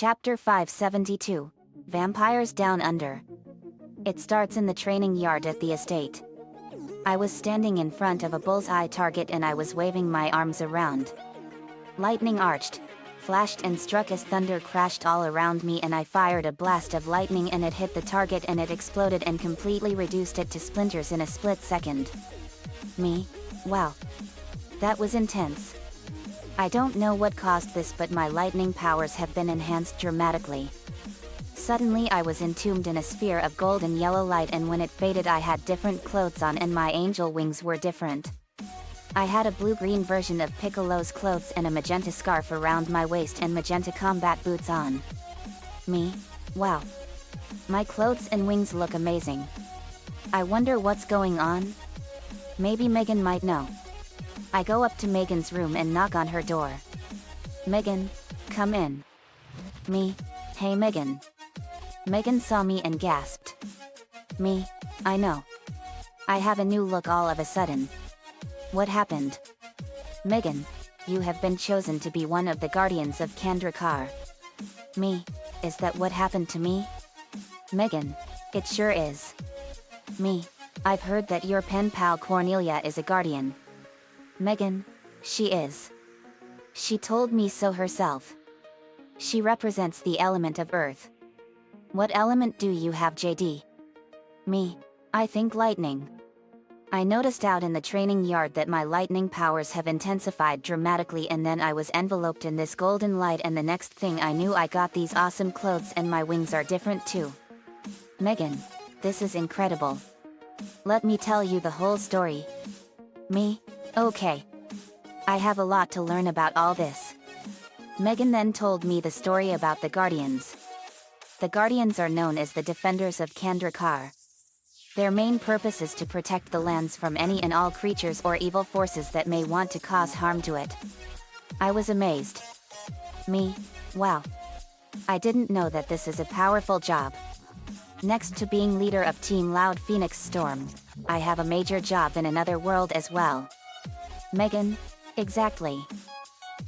Chapter 572. Vampires Down Under. It starts in the training yard at the estate. I was standing in front of a bullseye target and I was waving my arms around. Lightning arched, flashed and struck as thunder crashed all around me, and I fired a blast of lightning and it hit the target and it exploded and completely reduced it to splinters in a split second. Wow. That was intense. I don't know what caused this, but my lightning powers have been enhanced dramatically. Suddenly I was entombed in a sphere of golden yellow light, and when it faded I had different clothes on and my angel wings were different. I had a blue-green version of Piccolo's clothes and a magenta scarf around my waist and magenta combat boots on. Wow. My clothes and wings look amazing. I wonder what's going on? Maybe Megan might know. I go up to Megan's room and knock on her door. Megan, come in. Hey Megan. Megan saw me and gasped. I know. I have a new look all of a sudden. What happened? Megan, you have been chosen to be one of the guardians of Kandrakar. Is that what happened to me? Megan, it sure is. I've heard that your pen pal Cornelia is a guardian. Megan, she is. She told me so herself. She represents the element of earth. What element do you have, JD? I think lightning. I noticed out in the training yard that my lightning powers have intensified dramatically, and then I was enveloped in this golden light, and the next thing I knew I got these awesome clothes and my wings are different too. Megan, this is incredible. Let me tell you the whole story. Okay. I have a lot to learn about all this. Megan then told me the story about the Guardians. The Guardians are known as the Defenders of Kandrakar. Their main purpose is to protect the lands from any and all creatures or evil forces that may want to cause harm to it. I was amazed. Wow. I didn't know that this is a powerful job. Next to being leader of Team Loud Phoenix Storm, I have a major job in another world as well. Megan, exactly.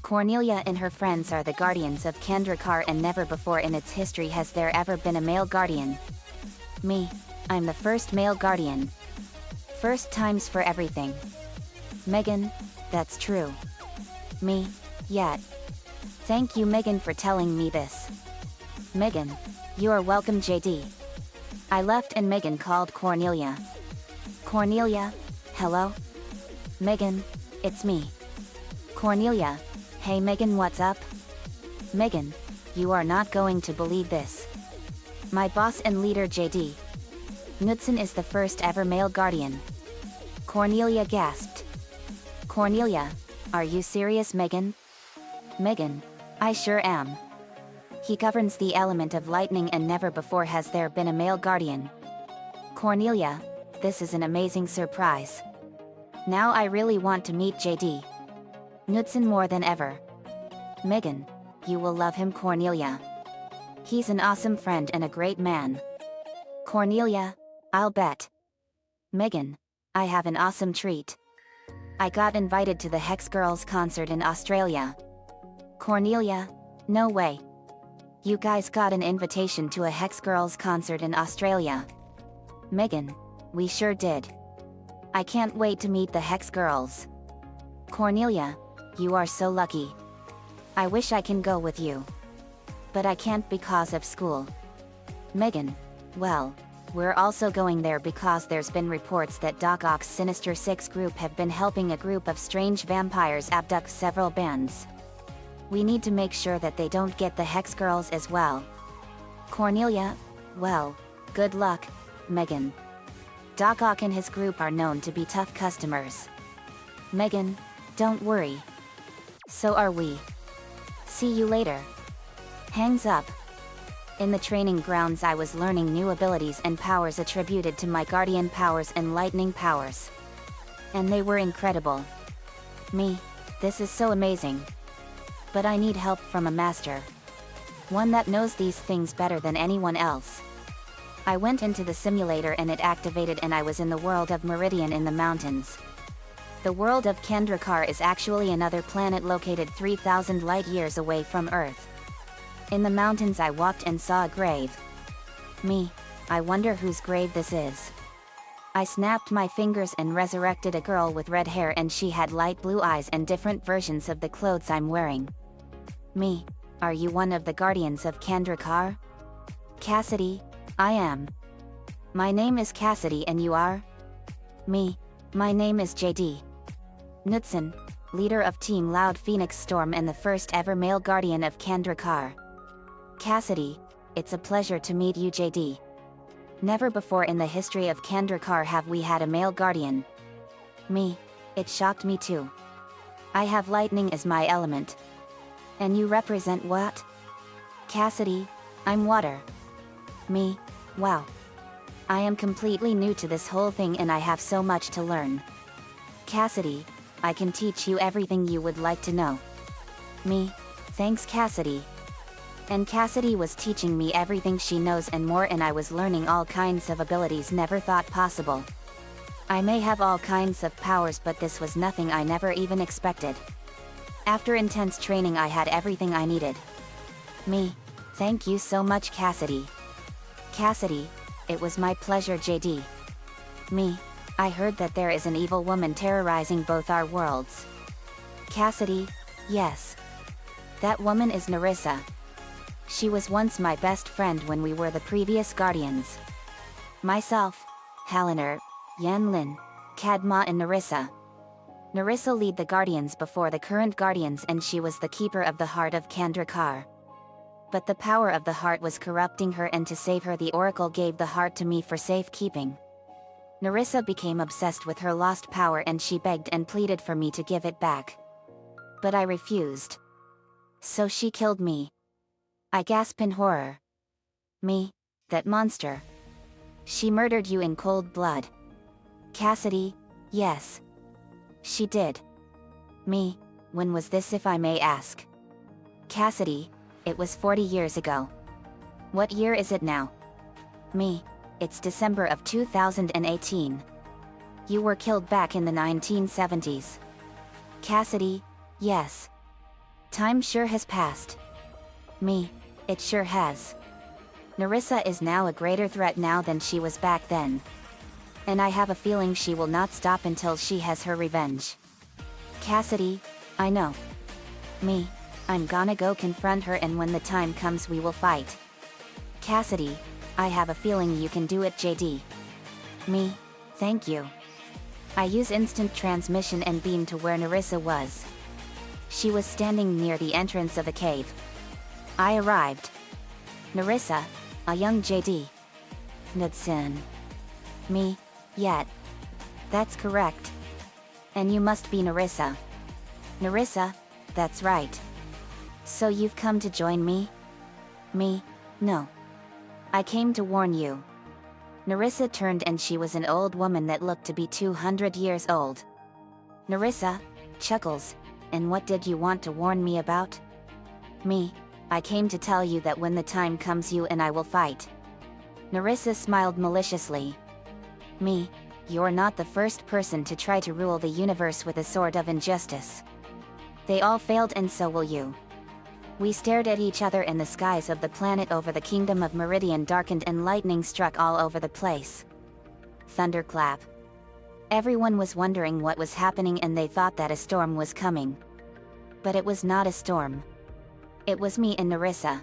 Cornelia and her friends are the guardians of Kandrakar, and never before in its history has there ever been a male guardian. I'm the first male guardian. First times for everything. Megan, that's true. Yeah. Thank you, Megan, for telling me this. Megan, you are welcome, JD. I left and Megan called Cornelia. Cornelia, hello? Megan, it's me. Cornelia, hey Megan, what's up? Megan, you are not going to believe this. My boss and leader JD Knudsen is the first ever male guardian. Cornelia gasped. Cornelia, are you serious, Megan? Megan, I sure am. He governs the element of lightning, and never before has there been a male guardian. Cornelia, this is an amazing surprise. Now I really want to meet JD Knudsen more than ever. Megan, you will love him, Cornelia. He's an awesome friend and a great man. Cornelia, I'll bet. Megan, I have an awesome treat. I got invited to the Hex Girls concert in Australia. Cornelia, no way. You guys got an invitation to a Hex Girls concert in Australia? Megan, we sure did. I can't wait to meet the Hex Girls. Cornelia, you are so lucky. I wish I can go with you. But I can't because of school. Megan, well, we're also going there because there's been reports that Doc Ock's Sinister Six group have been helping a group of strange vampires abduct several bands. We need to make sure that they don't get the Hex Girls as well. Cornelia, well, good luck, Megan. Doc Ock and his group are known to be tough customers. Megan, don't worry. So are we. See you later. Hangs up. In the training grounds I was learning new abilities and powers attributed to my guardian powers and lightning powers. And they were incredible. This is so amazing. But I need help from a master. One that knows these things better than anyone else. I went into the simulator and it activated, and I was in the world of Meridian in the mountains. The world of Kandrakar is actually another planet located 3,000 light years away from Earth. In the mountains I walked and saw a grave. Me, I wonder whose grave this is. I snapped my fingers and resurrected a girl with red hair, and she had light blue eyes and different versions of the clothes I'm wearing. Me, are you one of the guardians of Kandrakar? Cassidy, I am. My name is Cassidy, and you are? Me, my name is JD. Knudsen, leader of Team Loud Phoenix Storm and the first ever male guardian of Kandrakar. Cassidy, it's a pleasure to meet you, JD. Never before in the history of Kandrakar have we had a male guardian. Me, it shocked me too. I have lightning as my element. And you represent what? Cassidy, I'm water. Me, wow. I am completely new to this whole thing and I have so much to learn. Cassidy, I can teach you everything you would like to know. Me, thanks Cassidy. And Cassidy was teaching me everything she knows and more, and I was learning all kinds of abilities never thought possible. I may have all kinds of powers, but this was nothing I never even expected. After intense training I had everything I needed. Me, thank you so much Cassidy. Cassidy, it was my pleasure JD. Me, I heard that there is an evil woman terrorizing both our worlds. Cassidy, yes. That woman is Nerissa. She was once my best friend when we were the previous Guardians. Myself, Haliner, Yanlin, Kadma and Nerissa. Nerissa lead the Guardians before the current Guardians, and she was the keeper of the heart of Kandrakar. But the power of the heart was corrupting her, and to save her the Oracle gave the heart to me for safekeeping. Nerissa became obsessed with her lost power and she begged and pleaded for me to give it back. But I refused. So she killed me. I gasped in horror. Me, that monster. She murdered you in cold blood. Cassidy, yes. She did. Me, when was this if I may ask? Cassidy, it was 40 years ago. What year is it now? Me, it's December of 2018. You were killed back in the 1970s. Cassidy, yes. Time sure has passed. Me, it sure has. Nerissa is now a greater threat now than she was back then. And I have a feeling she will not stop until she has her revenge. Cassidy, I know. Me, I'm gonna go confront her, and when the time comes we will fight. Cassidy, I have a feeling you can do it JD. Me, thank you. I use instant transmission and beam to where Nerissa was. She was standing near the entrance of a cave. I arrived. Nerissa, a young JD. Knudsen. Me, yet. That's correct. And you must be Nerissa. Nerissa, that's right. So you've come to join me? Me, no. I came to warn you. Nerissa turned and she was an old woman that looked to be 200 years old. Nerissa, chuckles, and what did you want to warn me about? Me, I came to tell you that when the time comes you and I will fight. Nerissa smiled maliciously. Me, you're not the first person to try to rule the universe with a sword of injustice. They all failed, and so will you. We stared at each other, and the skies of the planet over the kingdom of Meridian darkened and lightning struck all over the place. Thunderclap. Everyone was wondering what was happening, and they thought that a storm was coming. But it was not a storm. It was me and Nerissa.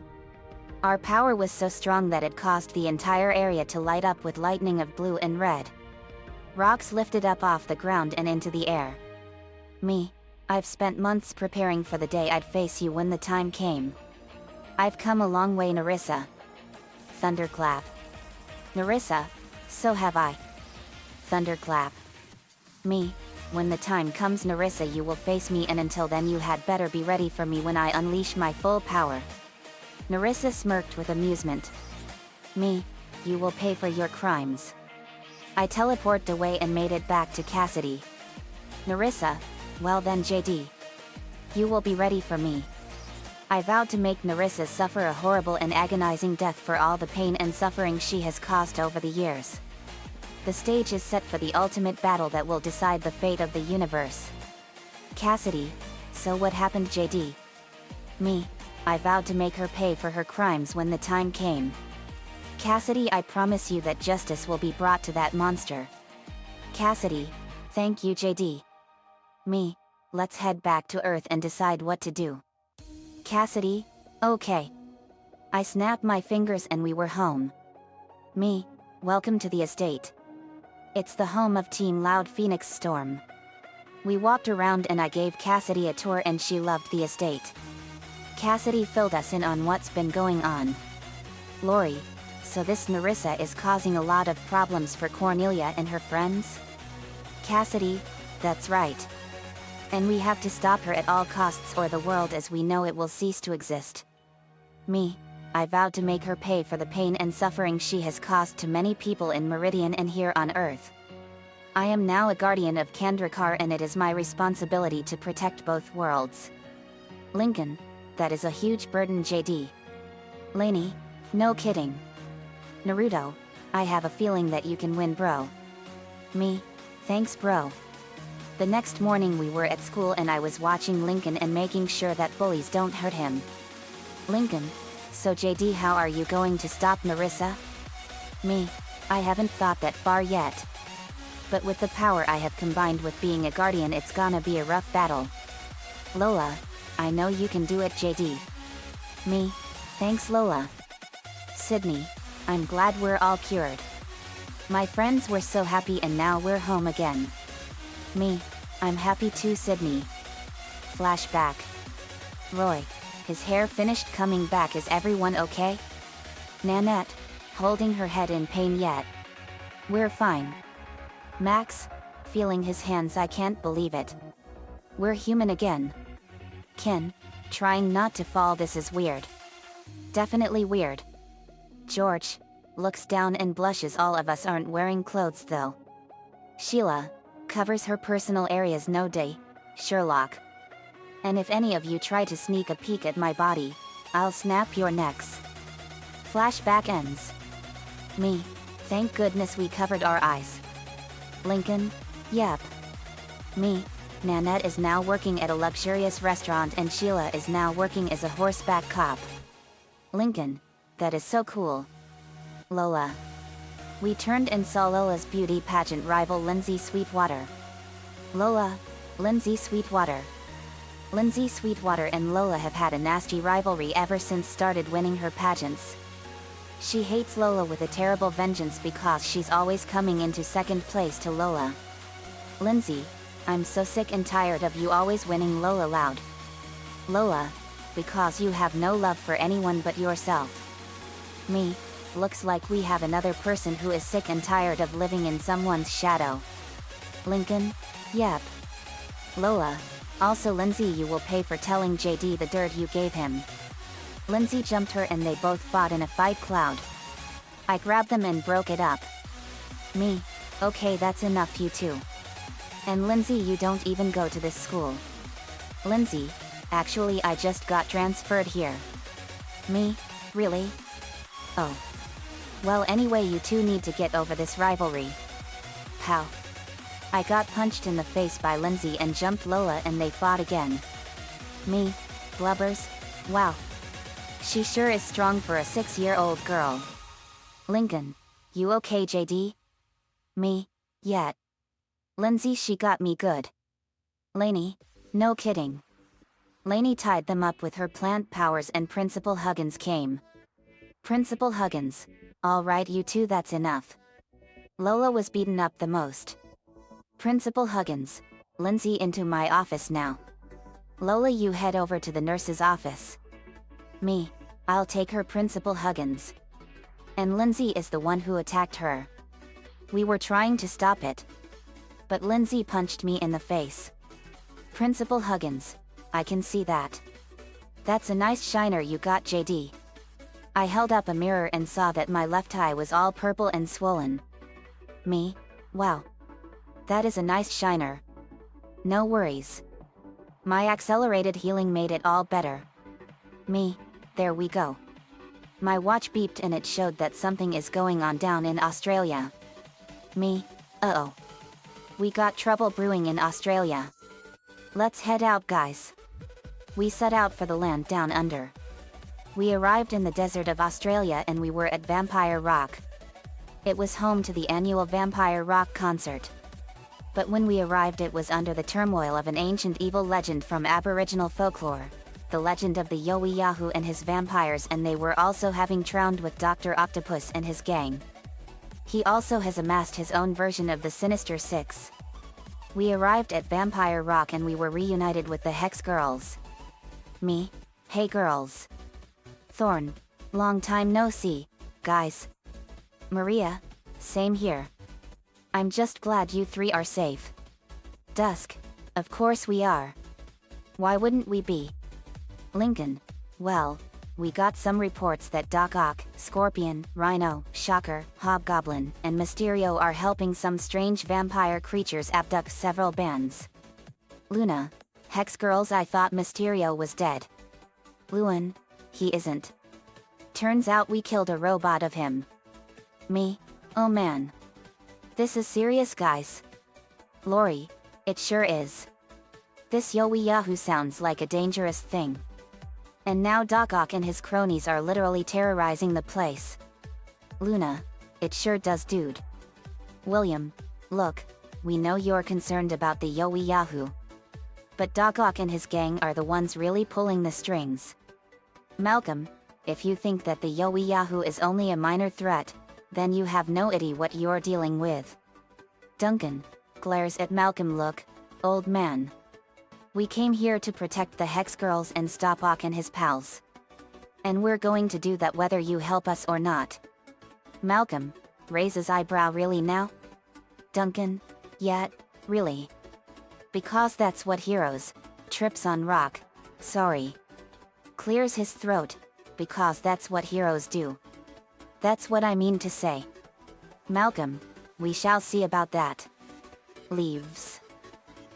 Our power was so strong that it caused the entire area to light up with lightning of blue and red. Rocks lifted up off the ground and into the air. Me, I've spent months preparing for the day I'd face you when the time came. I've come a long way, Nerissa. Thunderclap. Nerissa, so have I. Thunderclap. Me, when the time comes, Nerissa, you will face me, and until then you had better be ready for me when I unleash my full power. Nerissa smirked with amusement. Me, you will pay for your crimes. I teleported away and made it back to Cassidy. Nerissa, well then JD. You will be ready for me. I vowed to make Nerissa suffer a horrible and agonizing death for all the pain and suffering she has caused over the years. The stage is set for the ultimate battle that will decide the fate of the universe. Cassidy, so what happened JD? Me, I vowed to make her pay for her crimes when the time came. Cassidy, I promise you that justice will be brought to that monster. Cassidy, thank you JD. Me, let's head back to Earth and decide what to do. Cassidy, okay. I snapped my fingers and we were home. Me, welcome to the estate. It's the home of Team Loud Phoenix Storm. We walked around and I gave Cassidy a tour and she loved the estate. Cassidy filled us in on what's been going on. Lori, so this Nerissa is causing a lot of problems for Cornelia and her friends? Cassidy, that's right. And we have to stop her at all costs or the world as we know it will cease to exist. Me, I vowed to make her pay for the pain and suffering she has caused to many people in Meridian and here on Earth. I am now a guardian of Kandrakar and it is my responsibility to protect both worlds. Lincoln, that is a huge burden JD. Lainey, no kidding. Naruto, I have a feeling that you can win bro. Me, thanks bro. The next morning we were at school and I was watching Lincoln and making sure that bullies don't hurt him. Lincoln, so JD, how are you going to stop Nerissa? Me, I haven't thought that far yet. But with the power I have combined with being a guardian, it's gonna be a rough battle. Lola, I know you can do it JD. Me, thanks Lola. Sydney, I'm glad we're all cured. My friends were so happy and now we're home again. Me, I'm happy too Sydney. Flashback. Roy, his hair finished coming back, is everyone okay? Nanette, holding her head in pain yet. We're fine. Max, feeling his hands, I can't believe it. We're human again. Ken, trying not to fall, this is weird. Definitely weird. George, looks down and blushes, all of us aren't wearing clothes though. Sheila, covers her personal areas, no day. Sherlock. And if any of you try to sneak a peek at my body, I'll snap your necks. Flashback ends. Me, thank goodness we covered our eyes. Lincoln, yep. Me, Nanette is now working at a luxurious restaurant and Sheila is now working as a horseback cop. Lincoln, that is so cool. Lola. We turned and saw Lola's beauty pageant rival Lindsay Sweetwater. Lola, Lindsay Sweetwater. Lindsay Sweetwater and Lola have had a nasty rivalry ever since started winning her pageants. She hates Lola with a terrible vengeance because she's always coming into second place to Lola. Lindsay, I'm so sick and tired of you always winning Lola loud. Lola, because you have no love for anyone but yourself. Me, looks like we have another person who is sick and tired of living in someone's shadow. Lincoln, yep. Lola, also Lindsay, you will pay for telling JD the dirt you gave him. Lindsay jumped her and they both fought in a fight cloud. I grabbed them and broke it up. Me, okay, that's enough, you two. And Lindsay, you don't even go to this school. Lindsay, actually I just got transferred here. Me, really? Oh. Well, anyway, you two need to get over this rivalry. Pow. I got punched in the face by Lindsay and jumped Lola and they fought again. Me, blubbers, wow. She sure is strong for a 6-year-old girl. Lincoln, you okay JD? Me, yet. Lindsay, she got me good. Lainey, no kidding. Lainey tied them up with her plant powers and Principal Huggins came. Principal Huggins, alright you two, that's enough. Lola was beaten up the most. Principal Huggins, Lindsay into my office now. Lola, you head over to the nurse's office. Me, I'll take her. Principal Huggins. And Lindsay is the one who attacked her. We were trying to stop it. But Lindsay punched me in the face. Principal Huggins, I can see that. That's a nice shiner you got JD. I held up a mirror and saw that my left eye was all purple and swollen. Me, wow. That is a nice shiner. No worries. My accelerated healing made it all better. Me, there we go. My watch beeped and it showed that something is going on down in Australia. Me, uh-oh. We got trouble brewing in Australia. Let's head out, guys. We set out for the land down under. We arrived in the desert of Australia and we were at Vampire Rock. It was home to the annual Vampire Rock concert. But when we arrived it was under the turmoil of an ancient evil legend from Aboriginal folklore. The legend of the Yowie Yahoo and his vampires, and they were also having trounced with Dr. Octopus and his gang. He also has amassed his own version of the Sinister Six. We arrived at Vampire Rock and we were reunited with the Hex Girls. Me? Hey girls. Thorn. Long time no see, guys. Maria? Same here. I'm just glad you three are safe. Dusk? Of course we are. Why wouldn't we be? Lincoln, well, we got some reports that Doc Ock, Scorpion, Rhino, Shocker, Hobgoblin, and Mysterio are helping some strange vampire creatures abduct several bands. Luna, Hex Girls, I thought Mysterio was dead. Luan, he isn't. Turns out we killed a robot of him. Me? Oh man. This is serious, guys. Lori, it sure is. This Yowie Yahoo sounds like a dangerous thing. And now Doc Ock and his cronies are literally terrorizing the place. Luna, it sure does, dude. William, look, we know you're concerned about the Yowie Yahoo. But Doc Ock and his gang are the ones really pulling the strings. Malcolm, if you think that the Yowie Yahoo is only a minor threat, then you have no idea what you're dealing with. Duncan glares at Malcolm. Look, old man. We came here to protect the Hex Girls and stop Ock and his pals. And we're going to do that whether you help us or not. Malcolm raises eyebrow. Really now? Duncan, yeah, really. Because that's what heroes, trips on rock, sorry. Clears his throat, because that's what heroes do. That's what I mean to say. Malcolm, we shall see about that. Leaves.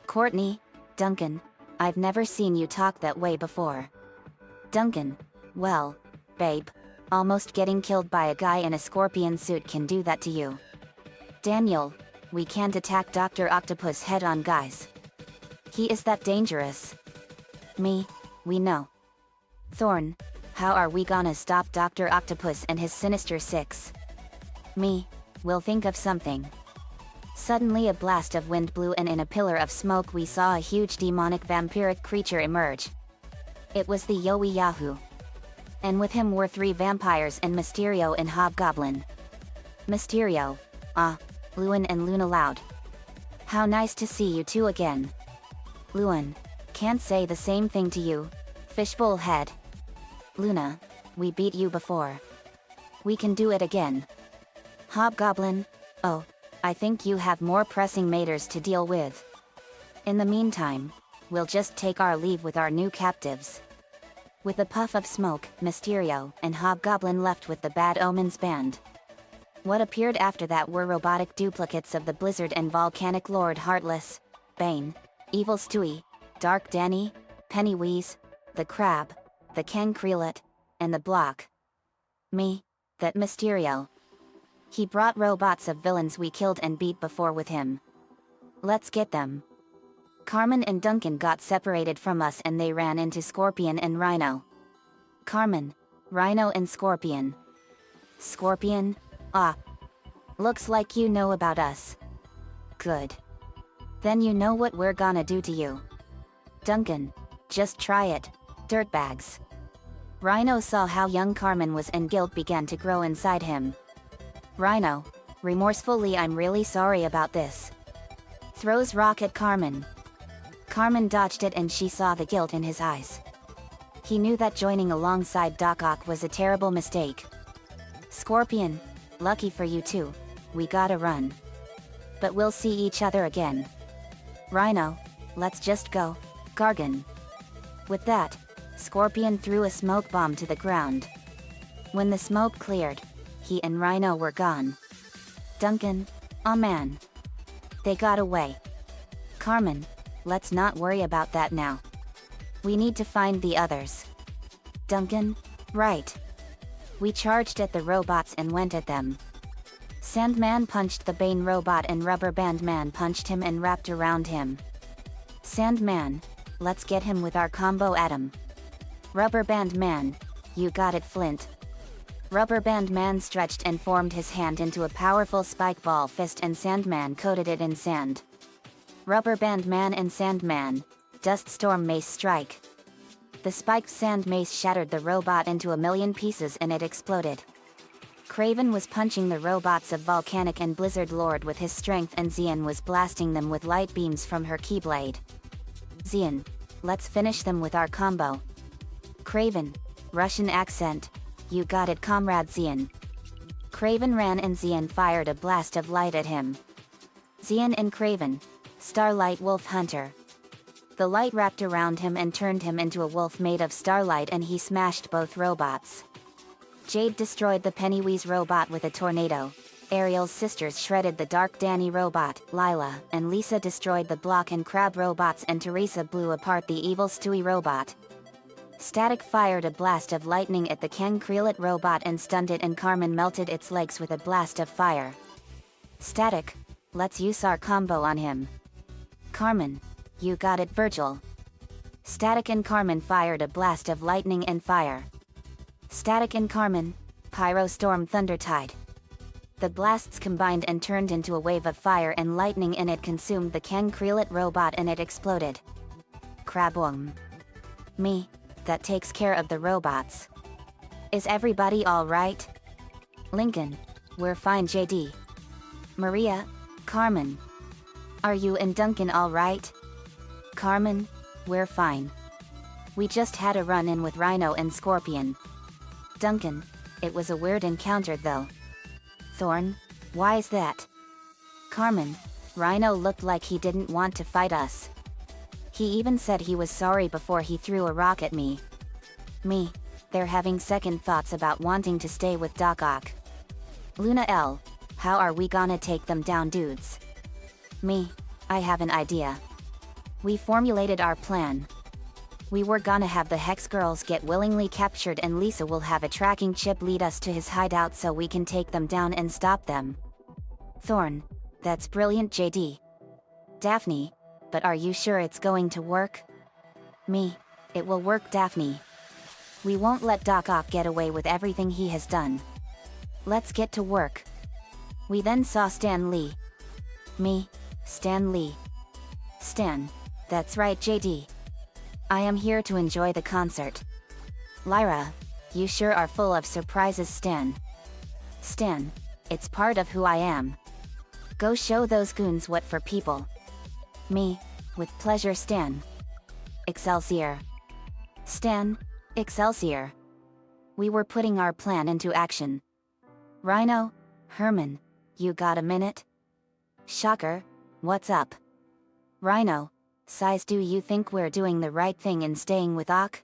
Courtney, Duncan, I've never seen you talk that way before. Duncan, well, babe, almost getting killed by a guy in a scorpion suit can do that to you. Daniel, we can't attack Dr. Octopus head on, guys. He is that dangerous. Me, we know. Thorn, how are we gonna stop Dr. Octopus and his Sinister Six? Me, we'll think of something. Suddenly a blast of wind blew and in a pillar of smoke we saw a huge demonic vampiric creature emerge. It was the Yowie Yahoo. And with him were 3 vampires and Mysterio and Hobgoblin. Mysterio, Luan and Luna loud. How nice to see you two again. Luan, can't say the same thing to you, fishbowl head. Luna, we beat you before. We can do it again. Hobgoblin, oh, I think you have more pressing matters to deal with. In the meantime, we'll just take our leave with our new captives. With a puff of smoke, Mysterio and Hobgoblin left with the Bad Omens band. What appeared after that were robotic duplicates of the Blizzard and Volcanic Lord Heartless, Bane, Evil Stewie, Dark Danny, Pennywise, the Crab, the Cancrelet, and the Block. Me, that Mysterio. He brought robots of villains we killed and beat before with him. Let's get them. Carmen and Duncan got separated from us and they ran into Scorpion and Rhino. Carmen, Rhino and Scorpion. Scorpion? Looks like you know about us. Good. Then you know what we're gonna do to you. Duncan, just try it, dirtbags. Rhino saw how young Carmen was and guilt began to grow inside him. Rhino, remorsefully, I'm really sorry about this. Throws rock at Carmen. Carmen dodged it and she saw the guilt in his eyes. He knew that joining alongside Doc Ock was a terrible mistake. Scorpion, lucky for you too, we gotta run. But we'll see each other again. Rhino, let's just go, Gargan. With that, Scorpion threw a smoke bomb to the ground. When the smoke cleared, he and Rhino were gone. Duncan, oh man. They got away. Carmen, let's not worry about that now. We need to find the others. Duncan, right. We charged at the robots and went at them. Sandman punched the Bane robot and Rubber Band Man punched him and wrapped around him. Sandman, let's get him with our combo at him. Rubber Band Man, you got it, Flint. Rubber Band Man stretched and formed his hand into a powerful spike ball fist, and Sandman coated it in sand. Rubber Band Man and Sandman. Dust Storm Mace Strike. The spiked sand mace shattered the robot into a million pieces and it exploded. Kraven was punching the robots of Volcanic and Blizzard Lord with his strength, and Xian was blasting them with light beams from her Keyblade. Xian, let's finish them with our combo. Kraven, Russian accent, you got it, comrade Xian. Kraven ran and Xian fired a blast of light at him. Xian and Kraven, Starlight Wolf Hunter. The light wrapped around him and turned him into a wolf made of starlight, and he smashed both robots. Jade destroyed the Pennywise robot with a tornado. Ariel's sisters shredded the Dark Danny robot, Lila, and Lisa destroyed the Block and Crab robots, and Teresa blew apart the evil Stewie robot. Static fired a blast of lightning at the Ken Creelet robot and stunned it, and Carmen melted its legs with a blast of fire. Static, let's use our combo on him. Carmen, you got it, Virgil. Static and Carmen fired a blast of lightning and fire. Static and Carmen, Pyro Storm Thunder Tide. The blasts combined and turned into a wave of fire and lightning, and it consumed the Ken Creelet robot and it exploded. Crabwom. Me, that takes care of the robots. Is everybody alright? Lincoln, we're fine, JD. Maria, Carmen. Are you and Duncan alright? Carmen, we're fine. We just had a run-in with Rhino and Scorpion. Duncan, it was a weird encounter though. Thorn, why is that? Carmen, Rhino looked like he didn't want to fight us. He even said he was sorry before he threw a rock at me. Me, they're having second thoughts about wanting to stay with Doc Ock. Luna L, how are we gonna take them down, dudes? Me, I have an idea. We formulated our plan. We were gonna have the Hex Girls get willingly captured, and Lisa will have a tracking chip lead us to his hideout so we can take them down and stop them. Thorn, that's brilliant, JD. Daphne, but are you sure it's going to work? Me, it will work, Daphne. We won't let Doc Ock get away with everything he has done. Let's get to work. We then saw Stan Lee. Me, Stan Lee. Stan, that's right, JD. I am here to enjoy the concert. Lyra, you sure are full of surprises, Stan. Stan, it's part of who I am. Go show those goons what for people. Me, with pleasure, Stan. Excelsior. Stan, Excelsior. We were putting our plan into action. Rhino, Herman, you got a minute? Shocker, what's up? Rhino, Size, do you think we're doing the right thing in staying with Ock?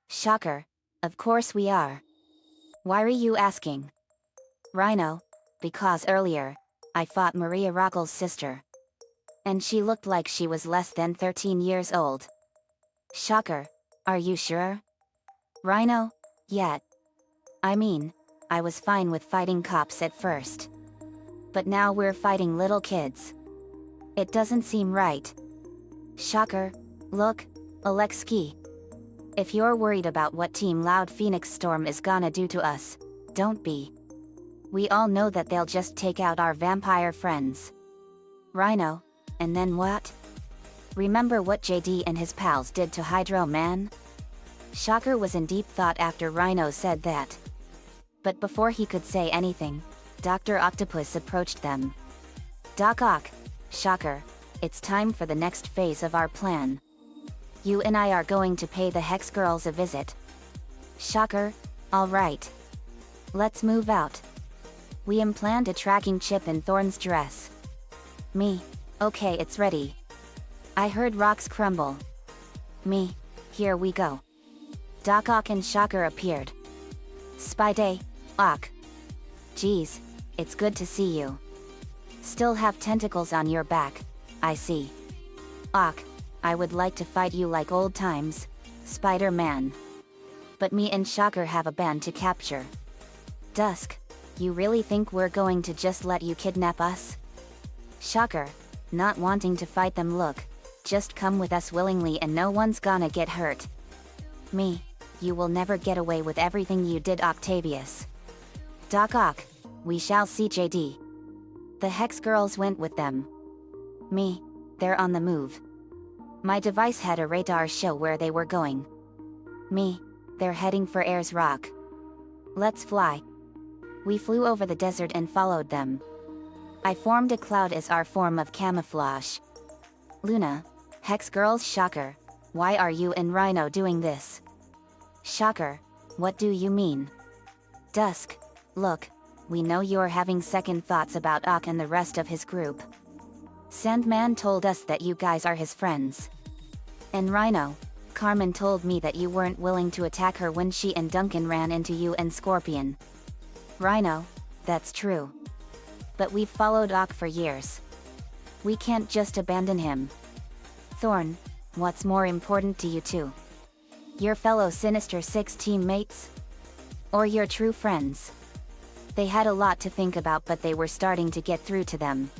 Shocker, of course we are. Why are you asking? Rhino, because earlier, I fought Maria Rockel's sister. And she looked like she was less than 13 years old. Shocker, are you sure? Rhino, yeah. I mean, I was fine with fighting cops at first. But now we're fighting little kids. It doesn't seem right. Shocker, look, Alexei. If you're worried about what Team Loud Phoenix Storm is gonna do to us, don't be. We all know that they'll just take out our vampire friends. Rhino, and then what? Remember what JD and his pals did to Hydro Man? Shocker was in deep thought after Rhino said that. But before he could say anything, Dr. Octopus approached them. Doc Ock, Shocker, it's time for the next phase of our plan. You and I are going to pay the Hex Girls a visit. Shocker, alright. Let's move out. We implant a tracking chip in Thorn's dress. Me, okay, it's ready. I heard rocks crumble. Me, here we go. Doc Ock and Shocker appeared. Spy Day, Ock. Geez, it's good to see you. Still have tentacles on your back, I see. Ock, I would like to fight you like old times, Spider-Man. But me and Shocker have a band to capture. Dusk, you really think we're going to just let you kidnap us? Shocker, not wanting to fight them, look, just come with us willingly and no one's gonna get hurt. Me, you will never get away with everything you did, Octavius. Doc Ock, we shall see, JD. The Hex girls went with them. Me, they're on the move. My device had a radar show where they were going. Me, they're heading for Ayers Rock. Let's fly. We flew over the desert and followed them. I formed a cloud as our form of camouflage. Luna, Hex girls, shocker. Why are you and Rhino doing this? Shocker, what do you mean? Dusk, look, we know you're having second thoughts about Ock and the rest of his group. Sandman told us that you guys are his friends. And Rhino, Carmen told me that you weren't willing to attack her when she and Duncan ran into you and Scorpion. Rhino, that's true. But we've followed Ock for years. We can't just abandon him. Thorn, what's more important to you two? Your fellow Sinister Six teammates? Or your true friends? They had a lot to think about, but they were starting to get through to them.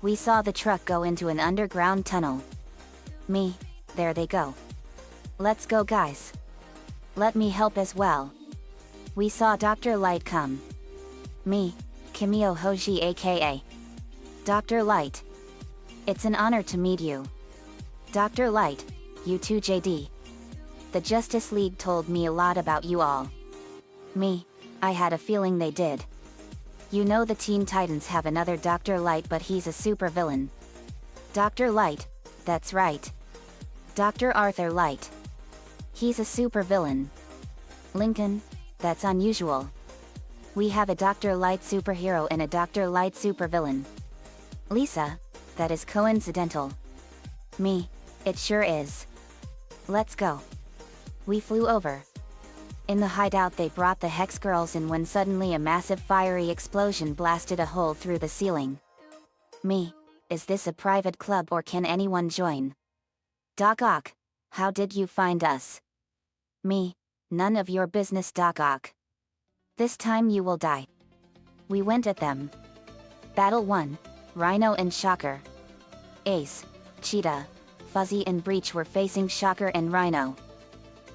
We saw the truck go into an underground tunnel. Me, there they go. Let's go, guys. Let me help as well. We saw Dr. Light come. Me, Kimio Hoji aka Dr. Light. It's an honor to meet you. Dr. Light, you too, JD. The Justice League told me a lot about you all. Me, I had a feeling they did. You know the Teen Titans have another Dr. Light, but he's a supervillain. Dr. Light, that's right. Dr. Arthur Light. He's a supervillain. Lincoln, that's unusual. We have a Dr. Light superhero and a Dr. Light supervillain. Lisa, that is coincidental. Me, it sure is. Let's go. We flew over. In the hideout they brought the Hex girls in when suddenly a massive fiery explosion blasted a hole through the ceiling. Me, is this a private club or can anyone join? Doc Ock, how did you find us? Me, none of your business, Doc Ock. This time you will die. We went at them. Battle 1, Rhino and Shocker. Ace, Cheetah, Fuzzy and Breach were facing Shocker and Rhino.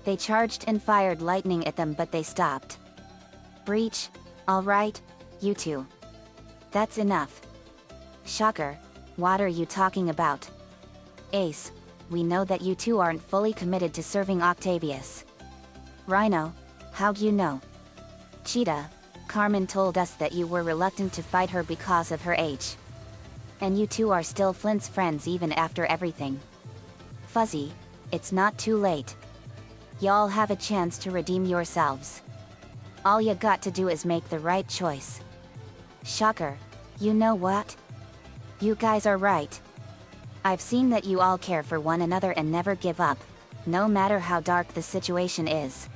They charged and fired lightning at them, but they stopped. Breach, alright, you two. That's enough. Shocker, what are you talking about? Ace, we know that you two aren't fully committed to serving Octavius. Rhino, how'd you know? Cheetah, Carmen told us that you were reluctant to fight her because of her age. And you two are still Flint's friends even after everything. Fuzzy, it's not too late. Y'all have a chance to redeem yourselves. All you got to do is make the right choice. Shocker, you know what? You guys are right. I've seen that you all care for one another and never give up, no matter how dark the situation is.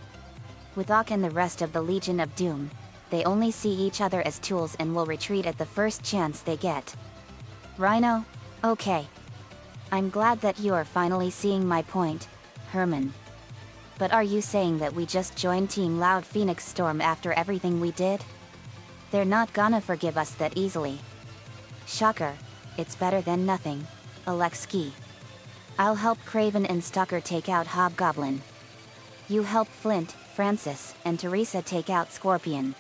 With Ock and the rest of the Legion of Doom, they only see each other as tools and will retreat at the first chance they get. Rhino, okay. I'm glad that you are finally seeing my point, Herman. But are you saying that we just joined Team Loud Phoenix Storm after everything we did? They're not gonna forgive us that easily. Shocker, it's better than nothing, Alexski. I'll help Craven and Stalker take out Hobgoblin. You help Flint, Francis, and Teresa take out Scorpion.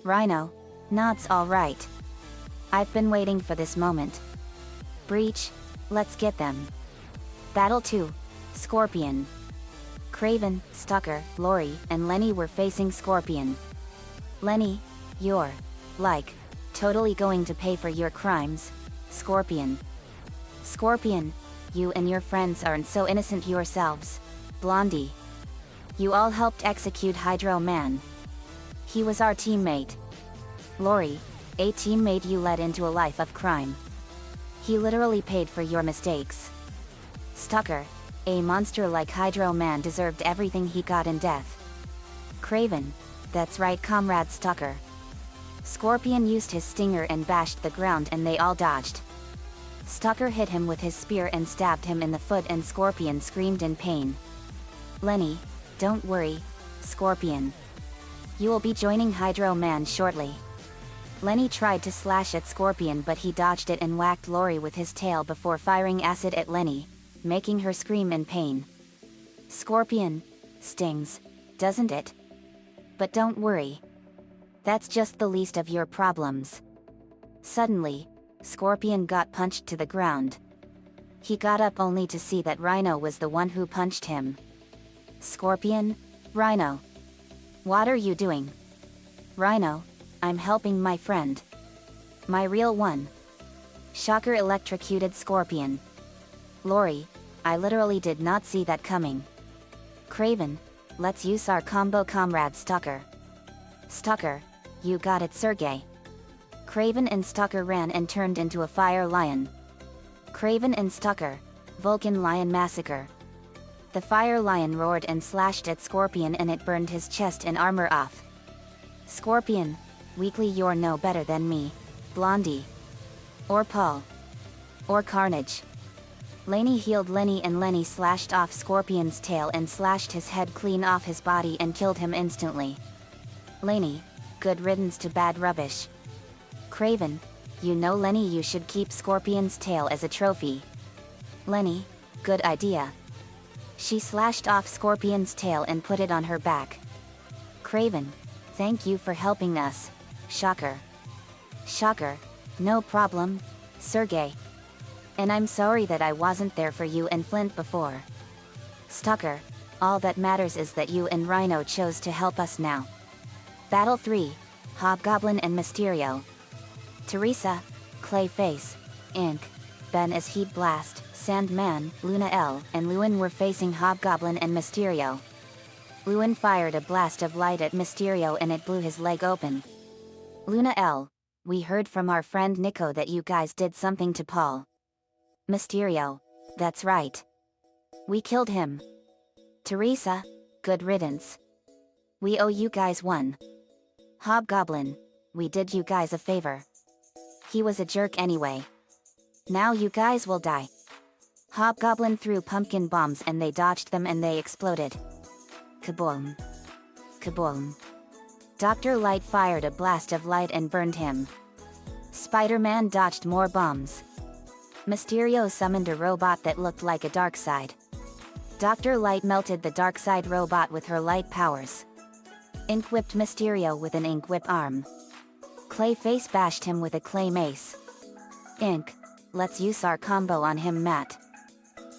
Rhino, nods alright. I've been waiting for this moment. Breach, let's get them. Battle 2, Scorpion. Craven, Stalker, Lori, and Lenny were facing Scorpion. Lenny, you're, like, totally going to pay for your crimes, Scorpion. Scorpion, you and your friends aren't so innocent yourselves, Blondie. You all helped execute Hydro Man. He was our teammate. Lori, a teammate you led into a life of crime. He literally paid for your mistakes. Stalker, a monster like Hydro Man deserved everything he got in death. Craven, that's right, Comrade Stalker. Scorpion used his stinger and bashed the ground and they all dodged. Stalker hit him with his spear and stabbed him in the foot and Scorpion screamed in pain. Lenny, don't worry, Scorpion. You will be joining Hydro Man shortly. Lenny tried to slash at Scorpion but he dodged it and whacked Lori with his tail before firing acid at Lenny, making her scream in pain. Scorpion stings, doesn't it? But don't worry. That's just the least of your problems. Suddenly, Scorpion got punched to the ground. He got up only to see that Rhino was the one who punched him. Scorpion, Rhino. What are you doing? Rhino, I'm helping my friend. My real one. Shocker electrocuted Scorpion. Lori, I literally did not see that coming. Craven, let's use our combo comrade Stalker. Stalker, you got it Sergey. Craven and Stalker ran and turned into a fire lion. Craven and Stalker, Vulcan Lion Massacre. The fire lion roared and slashed at Scorpion and it burned his chest and armor off. Scorpion, weakly you're no better than me, Blondie. Or Paul. Or Carnage. Lenny healed Lenny and Lenny slashed off Scorpion's tail and slashed his head clean off his body and killed him instantly. Lenny, good riddance to bad rubbish. Craven, you know Lenny you should keep Scorpion's tail as a trophy. Lenny, good idea. She slashed off Scorpion's tail and put it on her back. Craven, thank you for helping us, Shocker. Shocker, no problem, Sergey. And I'm sorry that I wasn't there for you and Flint before. Stalker, all that matters is that you and Rhino chose to help us now. Battle 3, Hobgoblin and Mysterio. Teresa, Clayface, Ink, Ben as Heat Blast, Sandman, Luna L, and Lewin were facing Hobgoblin and Mysterio. Lewin fired a blast of light at Mysterio and it blew his leg open. Luna L, we heard from our friend Nico that you guys did something to Paul. Mysterio, that's right. We killed him. Teresa, good riddance. We owe you guys one. Hobgoblin, we did you guys a favor. He was a jerk anyway. Now you guys will die. Hobgoblin threw pumpkin bombs and they dodged them and they exploded. Kaboom. Kaboom. Dr. Light fired a blast of light and burned him. Spider-Man dodged more bombs. Mysterio summoned a robot that looked like a Darkseid. Dr. Light melted the Darkseid robot with her light powers. Ink whipped Mysterio with an ink whip arm. Clayface bashed him with a clay mace. Ink, let's use our combo on him Matt.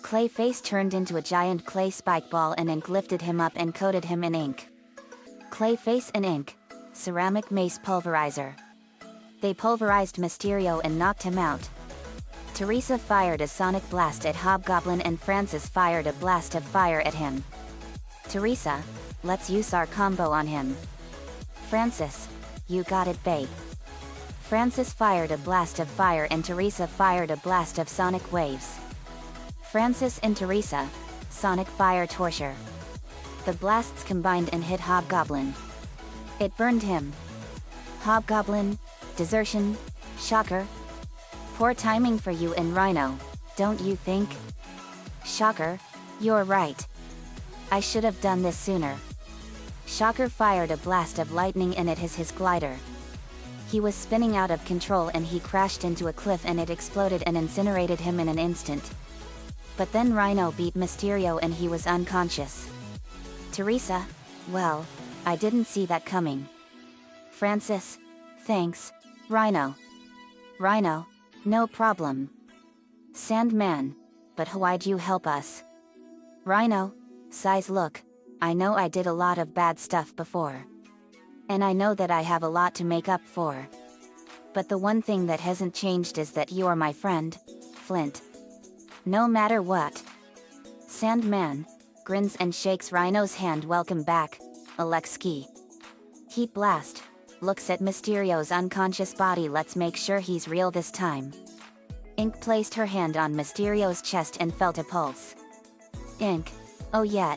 Clayface turned into a giant clay spike ball and Ink lifted him up and coated him in ink. Clayface and Ink, ceramic mace pulverizer. They pulverized Mysterio and knocked him out. Teresa fired a sonic blast at Hobgoblin and Francis fired a blast of fire at him. Teresa, let's use our combo on him. Francis, you got it babe. Francis fired a blast of fire and Teresa fired a blast of sonic waves. Francis and Teresa, sonic fire torture. The blasts combined and hit Hobgoblin. It burned him. Hobgoblin, desertion, Shocker. Poor timing for you and Rhino, don't you think? Shocker, you're right. I should have done this sooner. Shocker fired a blast of lightning and it hit his glider. He was spinning out of control and he crashed into a cliff and it exploded and incinerated him in an instant. But then Rhino beat Mysterio and he was unconscious. Teresa, well, I didn't see that coming. Francis, thanks, Rhino. Rhino, no problem. Sandman, but why'd you help us? Rhino, size look, I know I did a lot of bad stuff before. And I know that I have a lot to make up for. But the one thing that hasn't changed is that you're my friend, Flint. No matter what. Sandman, grins and shakes Rhino's hand. Welcome back, Alexei. Heat Blast, looks at Mysterio's unconscious body. Let's make sure he's real this time. Ink placed her hand on Mysterio's chest and felt a pulse. Ink, oh yeah.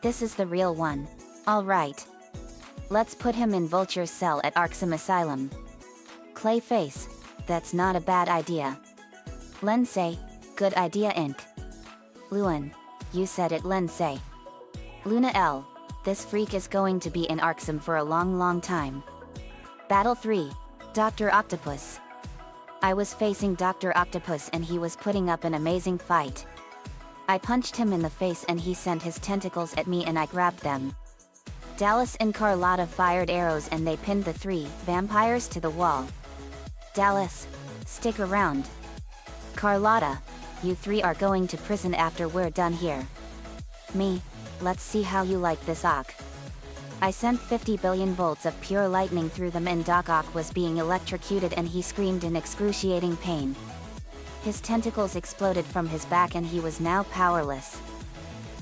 This is the real one, alright. Let's put him in Vulture's cell at Arkham Asylum. Clayface, that's not a bad idea. Lensei, good idea Ink. Lewin, you said it Lensei. Luna L, this freak is going to be in Arkham for a long time. Battle 3, Dr. Octopus. I was facing Dr. Octopus and he was putting up an amazing fight. I punched him in the face and he sent his tentacles at me and I grabbed them. Dallas and Carlotta fired arrows and they pinned the 3 vampires to the wall. Dallas, stick around. Carlotta, you 3 are going to prison after we're done here. Me, let's see how you like this Ock. I sent 50 billion volts of pure lightning through them and Doc Ock was being electrocuted and he screamed in excruciating pain. His tentacles exploded from his back and he was now powerless.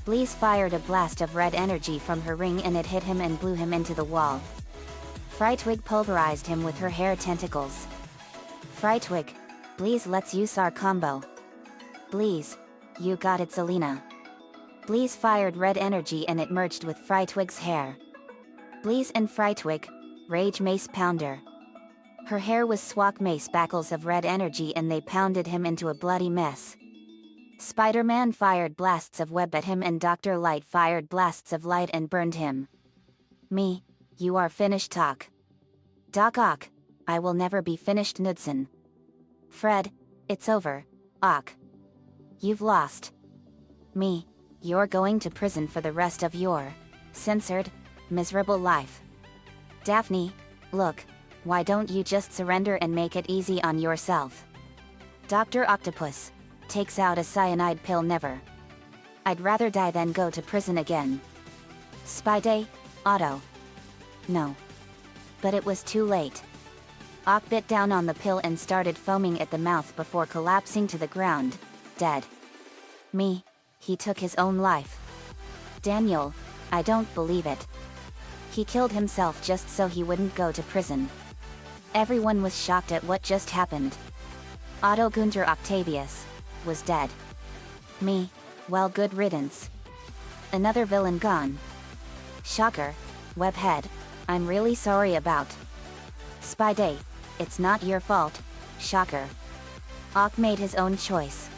Bleeze fired a blast of red energy from her ring and it hit him and blew him into the wall. Frightwig pulverized him with her hair tentacles. Frightwig, Bleeze, let's use our combo. Bleeze, you got it, Selena. Bleeze fired red energy and it merged with Frightwig's hair. Bleeze and Frightwig, rage mace pounder. Her hair was swak mace backles of red energy and they pounded him into a bloody mess. Spider-Man fired blasts of web at him and Dr. Light fired blasts of light and burned him. Me, you are finished Talk. Doc Ock, I will never be finished Knudsen. Fred, it's over, Ock. You've lost. Me, you're going to prison for the rest of your censored, miserable life. Daphne, look, why don't you just surrender and make it easy on yourself? Dr. Octopus takes out a cyanide pill never. I'd rather die than go to prison again. Spidey, Otto. No. But it was too late. Ock bit down on the pill and started foaming at the mouth before collapsing to the ground, dead. Me, he took his own life. Daniel, I don't believe it. He killed himself just so he wouldn't go to prison. Everyone was shocked at what just happened. Otto Gunter Octavius was dead. Me, well, good riddance. Another villain gone. Shocker, Webhead, I'm really sorry about. Spidey, it's not your fault, shocker. Ock made his own choice.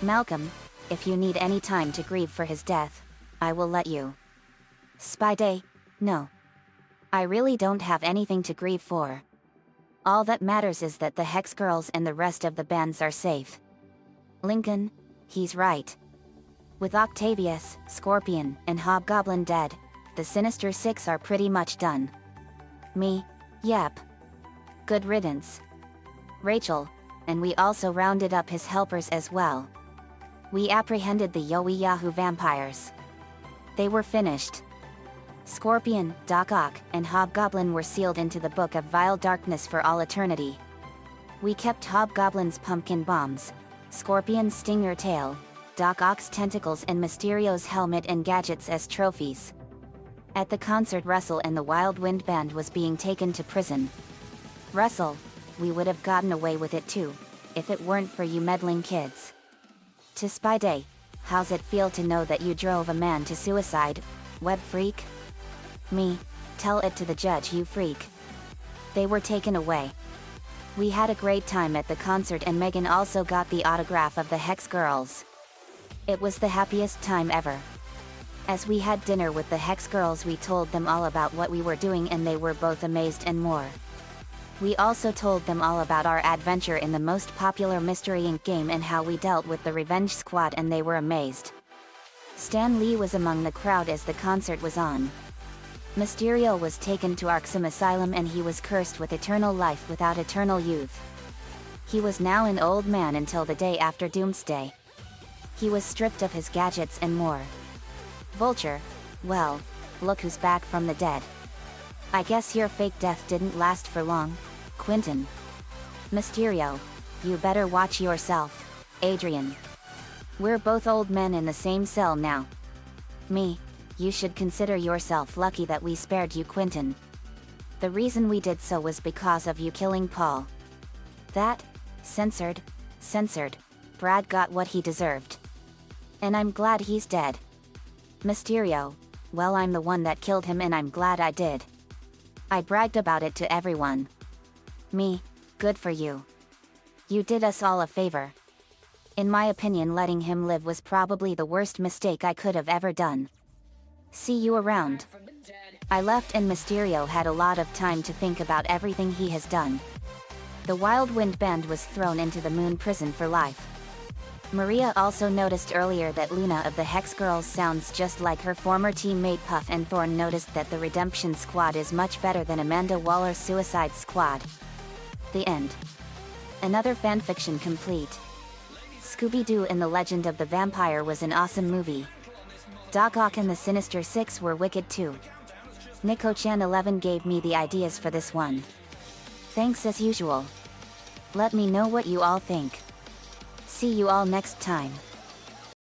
Malcolm, if you need any time to grieve for his death, I will let you. Spidey, no. I really don't have anything to grieve for. All that matters is that the Hex Girls and the rest of the bands are safe. Lincoln, he's right. With Octavius, Scorpion, and Hobgoblin dead, the Sinister Six are pretty much done. Me, yep. Good riddance. Rachel, and we also rounded up his helpers as well. We apprehended the Yowie Yahoo vampires. They were finished. Scorpion, Doc Ock, and Hobgoblin were sealed into the Book of Vile Darkness for all eternity. We kept Hobgoblin's pumpkin bombs, Scorpion's stinger tail, Doc Ock's tentacles and Mysterio's helmet and gadgets as trophies. At the concert, Russell and the Wild Wind Band was being taken to prison. Russell, we would have gotten away with it too, if it weren't for you meddling kids. To Spidey, how's it feel to know that you drove a man to suicide, web freak? Me, tell it to the judge, you freak. They were taken away. We had a great time at the concert and Megan also got the autograph of the Hex Girls. It was the happiest time ever. As we had dinner with the Hex Girls, we told them all about what we were doing and they were both amazed and more. We also told them all about our adventure in the most popular Mystery Inc. game and how we dealt with the Revenge Squad and they were amazed. Stan Lee was among the crowd as the concert was on. Mysterio was taken to Arkham Asylum and he was cursed with eternal life without eternal youth. He was now an old man until the day after Doomsday. He was stripped of his gadgets and more. Vulture, well, look who's back from the dead. I guess your fake death didn't last for long, Quentin. Mysterio, you better watch yourself, Adrian. We're both old men in the same cell now. Me, you should consider yourself lucky that we spared you, Quentin. The reason we did so was because of you killing Paul. That, censored, Brad got what he deserved. And I'm glad he's dead. Mysterio, well, I'm the one that killed him and I'm glad I did. I bragged about it to everyone. Me, good for you. You did us all a favor. In my opinion, letting him live was probably the worst mistake I could have ever done. See you around. I left and Mysterio had a lot of time to think about everything he has done. The Wild Wind Band was thrown into the Moon Prison for life. Maria also noticed earlier that Luna of the Hex Girls sounds just like her former teammate Puff, and Thorn noticed that the Redemption Squad is much better than Amanda Waller's Suicide Squad. The end. Another fanfiction complete. Scooby-Doo and the Legend of the Vampire was an awesome movie. Doc Ock and the Sinister Six were wicked too. Nico-chan11 gave me the ideas for this one. Thanks as usual. Let me know what you all think. See you all next time.